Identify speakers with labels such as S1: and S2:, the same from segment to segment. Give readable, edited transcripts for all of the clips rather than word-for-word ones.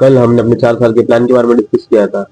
S1: कल हमने अपने 4 साल के प्लान के बारे में डिस्कस किया था।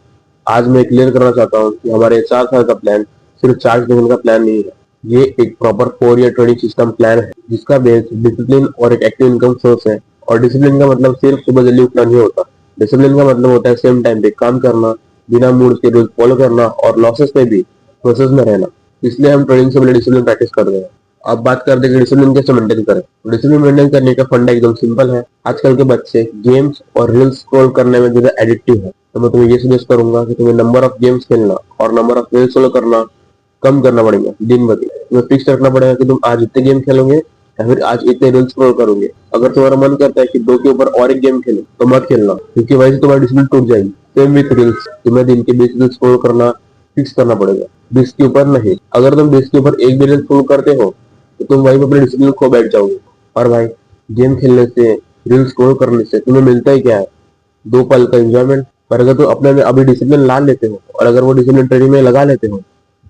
S1: आज मैं क्लियर करना चाहता हूँ कि हमारे 4 साल का प्लान सिर्फ 40 सेकंड का प्लान नहीं है। ये एक proper 4 year trading system plan है जिसका बेस डिसिप्लिन और एक एक्टिव इनकम सोर्स है। और डिसिप्लिन का मतलब सिर्फ सुबह जल्दी उठना नहीं होता। डिसिप्लिन का मतलब होता है सेम टाइम पे काम करना, बिना मूड के रूल्स फॉलो करना और लॉसेस में भी प्रोसेस में रहना। इसलिए हम ट्रेडिंग से पहले डिसिप्लिन प्रैक्टिस कर रहे हैं। अब बात करते हैं कि डिसिप्लिन कैसे मेंटेन करें। डिसिप्लिन मेंटेन करने का फंडा एकदम सिंपल है। आजकल के बच्चे गेम्स और रील्स स्क्रॉल करने में ज्यादा एडिक्टिव है, तो मैं तुम्हें ये सजेस्ट करूंगा कि तुम्हें नंबर ऑफ गेम्स खेलना और नंबर ऑफ रील्स फॉलो करना कम करना पड़ेगा। दिन ब दिन तुम्हें फिक्स रखना पड़ेगा कि तुम आज इतने गेम खेलोगे या फिर आज इतने रील्स स्क्रॉल करोगे। अगर तुम्हारा मन करता है कि 2 के ऊपर और एक गेम खेलो तो मत खेलना, क्योंकि वैसे तुम्हारी डिसिप्लिन टूट जाएगी। सेम विथ रील्स, तुम्हें दिन के 20 रील्स स्क्रॉल करना फिक्स करना पड़ेगा, 20 के ऊपर नहीं। अगर तुम 20 के ऊपर एक भी रील्स स्क्रॉल करते हो तो तुम वहीं पर अपने डिसिप्लिन खो बैठ जाओगे। और भाई, गेम खेलने से, रील्स स्क्रॉल करने से तुम्हें मिलता ही क्या है? 2 पल का एंजॉयमेंट। पर अगर तुम अपने में अभी डिसिप्लिन ला लेते हो और अगर वो डिसिप्लिन ट्रेनिंग में लगा लेते हो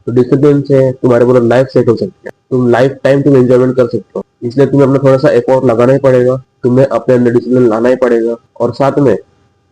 S1: तो डिसिप्लिन से तुम्हारे पूरा लाइफ सेट हो सकती है। तुम लाइफ टाइम तुम एंजॉयमेंट कर सकते हो। इसलिए तुम्हें अपना थोड़ा सा एफर्ट लगाना ही पड़ेगा, तुम्हें अपने अंदर डिसिप्लिन लाना ही पड़ेगा और साथ में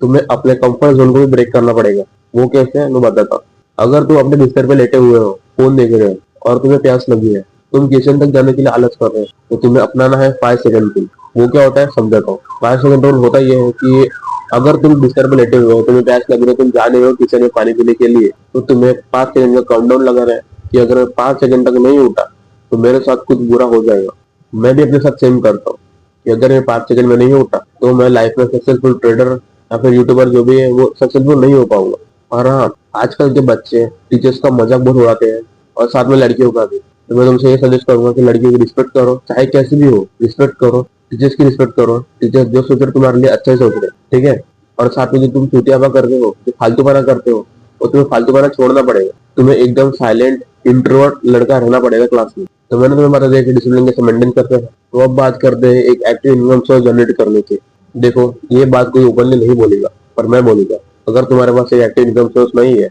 S1: तुम्हें अपने कंफर्ट जोन को भी ब्रेक करना पड़ेगा। वो कैसे है मैं बताता हूँ। अगर तुम अपने बिस्तर पे लेटे हुए हो, फोन देख रहे हो और तुम्हें प्यास लगी है, तुम किचन तक जाने के लिए आलस कर रहे हो, तो तुम्हें अपनाना है 5 सेकंड रूल। वो क्या होता है समझाता हूँ। 5 सेकंड रूल होता यह है कि अगर तुम बिस्तर पे लेटे हुए हो, तुम्हें प्यास लग रही है, तुम जा रहे हो किचन में पानी पीने के लिए, तो तुम्हें 5 सेकंड का काउंटडाउन लगा रहा है कि अगर मैं 5 सेकंड तक नहीं उठा तो मेरे साथ कुछ बुरा हो जाएगा। मैं भी अपने साथ सेम करता हूँ कि अगर मैं 5 सेकंड में नहीं उठा तो मैं लाइफ में सक्सेसफुल ट्रेडर या फिर यूट्यूबर जो भी है वो सक्सेसफुल नहीं हो पाऊंगा। और हाँ, आजकल के बच्चे टीचर्स का मजाक बहुत उड़ाते हैं और साथ में लड़कियों का भी। तो मैं तुमसे ये सजेस्ट करूंगा कि लड़कियों की रिस्पेक्ट करो, चाहे कैसी भी हो, रिस्पेक्ट करो। टीचर्स की रिस्पेक्ट करो। टीचर्स जो सोच रहे तुम्हारे लिए अच्छा ही सोच रहे, ठीक है। और साथ में जो तुम चुतियापा करते हो, जो फालतूपना करते हो, वो तुम्हें फालतूपना छोड़ना पड़ेगा। तुम्हें एकदम साइलेंट इंट्रोवर्ट लड़का रहना पड़ेगा क्लास में। तो मैंने तुम्हें बता दिया कि डिसिप्लिन कैसे मेंटेन करते हैं। तो अब बात करते हैं एक एक्टिव इनकम सोर्स जनरेट करने की। देखो, ये बात कोई ओपनली नहीं बोलेगा पर मैं बोलूंगा। अगर तुम्हारे पास एक एक्टिव इनकम सोर्स नहीं है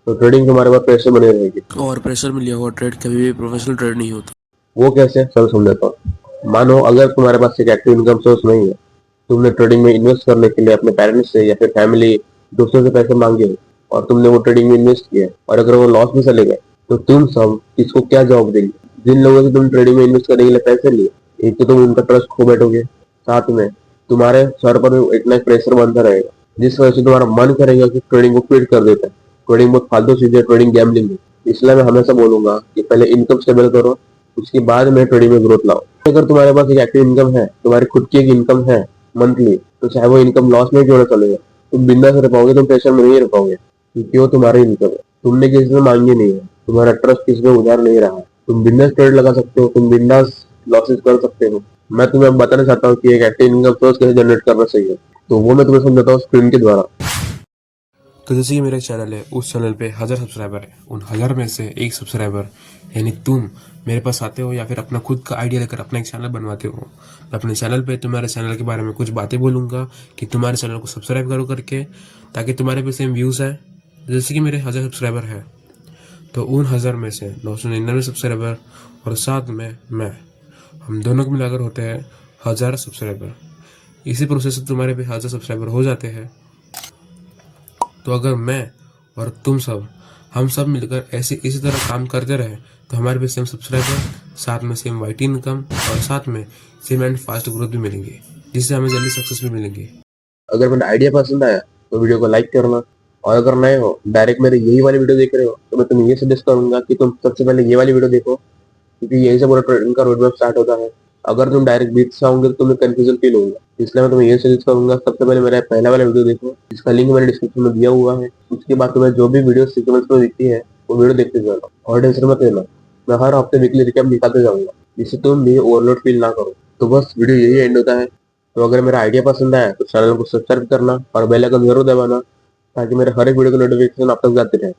S1: तो ट्रेडिंग तुम्हारे पास प्रेशर बनी रहेगी।
S2: और प्रेशर में लिया हुआ ट्रेड कभी भी प्रोफेशनल ट्रेड नहीं होता।
S1: वो कैसे, चलो समझाता हूँ। मानो अगर तुम्हारे पास एक एक्टिव इनकम सोर्स नहीं है, तुमने ट्रेडिंग में इन्वेस्ट करने के लिए अपने पेरेंट्स से या फिर फैमिली, दोस्तों से पैसे मांगे हो और तुमने वो ट्रेडिंग में इन्वेस्ट किया और अगर वो लॉस में चले गए, तो तुम सब इसको क्या जवाब देंगे? जिन लोगों से तुम ट्रेडिंग में इन्वेस्ट करने के लिए पैसे लिए, एक तो तुम उनका ट्रस्ट खो बैठोगे, साथ में तुम्हारे सर पर इतना प्रेशर बनता रहेगा जिस वजह से तुम्हारा मन करेगा कि ट्रेडिंग को क्विट कर देता है। ट्रेडिंग बहुत फालतू चीज है, ट्रेडिंग गैम्बलिंग है। इसलिए मैं हमेशा बोलूंगा कि पहले इनकम स्टेबल करो, उसके बाद में ट्रेडिंग में ग्रोथ लाओ। अगर तुम्हारे पास एक एक्टिव इनकम है, तुम्हारी खुद की एक इनकम है मंथली, तो चाहे वो इनकम लॉस में क्यों ना चलेगा, तुम बिंदास रह पाओगे, तुम प्रेशर में नहीं रह पाओगे, क्योंकि वो तुम्हारी इनकम है। तुमने किसी से मांगी नहीं है, तुम्हारा ट्रस्ट किसी पे उधार नहीं रहा है। तुम बिंदास ट्रेड लगा सकते हो, तुम बिंदास लॉसेस कर सकते हो। मैं तुम्हें बताना चाहता हूँ कि एक एक्टिव इनकम सोर्स कैसे जनरेट करना चाहिए, तो वो मैं तुम्हें समझाता हूँ स्क्रीन के द्वारा।
S2: तो जैसे कि मेरा चैनल है, उस चैनल पे 1000 सब्सक्राइबर है। उन 1000 में से एक सब्सक्राइबर यानी तुम मेरे पास आते हो या फिर अपना खुद का आइडिया लेकर अपना एक चैनल बनवाते हो। मैं अपने चैनल पे तुम्हारे चैनल के बारे में कुछ बातें बोलूंगा कि तुम्हारे चैनल को सब्सक्राइब करो करके, ताकि तुम्हारे पे सेम व्यूज आए जैसे कि मेरे 1000 सब्सक्राइबर है। तो उन 1000 में से 999 सब्सक्राइबर और साथ में मैं, हम दोनों को मिलाकर होते हैं 1000 सब्सक्राइबर। इसी प्रोसेस से तुम्हारे भी 1000 सब्सक्राइबर हो जाते हैं। तो अगर मैं और तुम सब, हम सब मिलकर ऐसे इसी तरह काम करते रहे तो हमारे भी सेम सब्सक्राइबर, साथ में सेम वाइट इनकम और साथ में सेम एंड फास्ट ग्रोथ भी मिलेंगे, जिससे हमें जल्दी सक्सेस भी मिलेंगे।
S1: अगर मेरा आइडिया पसंद आया तो वीडियो को लाइक करना, और अगर नए हो, डायरेक्ट मेरे यही वाली वीडियो देख रहे हो, तो मैं तुम्हें ये सजेस्ट करूंगा कि तुम सबसे पहले ये वाली वीडियो देखो, क्योंकि यही से पूरा ट्रेडिंग का रोड मैप स्टार्ट होता है। अगर तुम डायरेक्ट बीच से आओगे तो तुम्हें कंफ्यूजन फील होगा, इसलिए मैं तुम्हें ये सजेस्ट करूंगा सबसे पहले मेरा पहला वाला वीडियो देखो, जिसका लिंक मैंने डिस्क्रिप्शन में दिया हुआ है। उसके बाद तुम्हें जो भी वीडियो सीक्वेंस में दिखती है वो वीडियो देखते जाना और टेंशन मत लेना। मैं हर हफ्ते वीकली रिकैप निकालते जाऊंगा, जिससे तुम भी ओवरलोड फील ना करो। तो बस वीडियो यही एंड होता है। तो अगर मेरा आइडिया पसंद आया तो चैनल को सब्सक्राइब करना और बेल आइकन जरूर दबाना, ताकि मेरे हर एक वीडियो की नोटिफिकेशन आप तक जाती रहे।